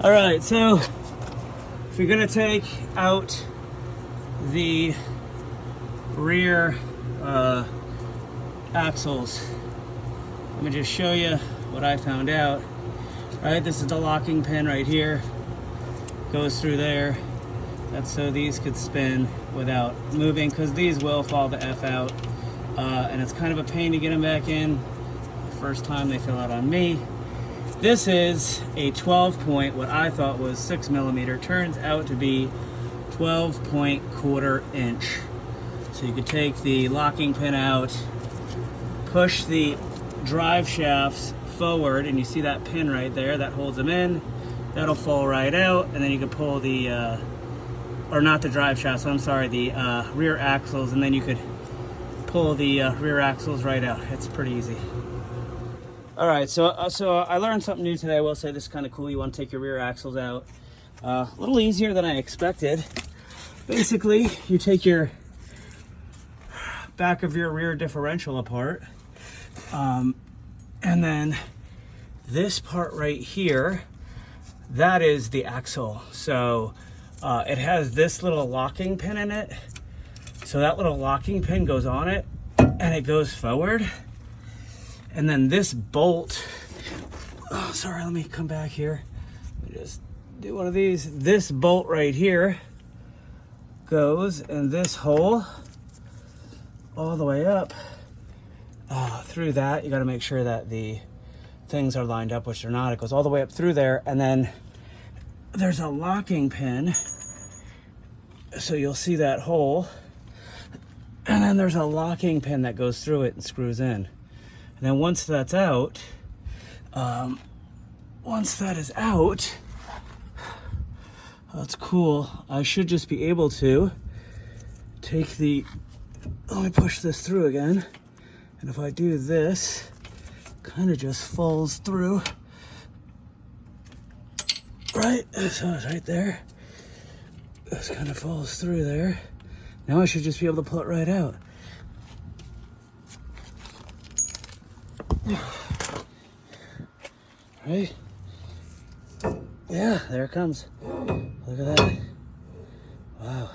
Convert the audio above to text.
All right, so if you're gonna take out the rear axles, let me just show you what I found out. All right, this is the locking pin right here. Goes through there. That's so these could spin without moving, because these will fall the F out. And it's kind of a pain to get them back in. The first time they fell out on me. This is a 12 point, what I thought was 6 millimeter, turns out to be 12 point quarter inch. So you could take the locking pin out, push the drive shafts forward, and you see that pin right there that holds them in. That'll fall right out, and then you can pull the, or not the drive shafts, I'm sorry, the rear axles, and then you could pull the rear axles right out. It's pretty easy. All right, so I learned something new today. I will say this is kind of cool. You want to take your rear axles out. A little easier than I expected. Basically, you take your back of your rear differential apart, and then this part right here, that is the axle. So it has this little locking pin in it. So that little locking pin goes on it, and it goes forward. And then this bolt, oh, sorry, let me come back here. Let me just do one of these. This bolt right here goes in this hole all the way up. Through that, you got to make sure that the things are lined up, which they're not. It goes all the way up through there, and then there's a locking pin. So you'll see that hole, and then there's a locking pin that goes through it and screws in. And then once that's out, once that is out, that's cool. I should just be able to take the, let me push this through again. And if I do this, kind of just falls through. Right, so it's right there. This kind of falls through there. Now I should just be able to pull it right out. Right? Yeah, there it comes. Look at that. Wow.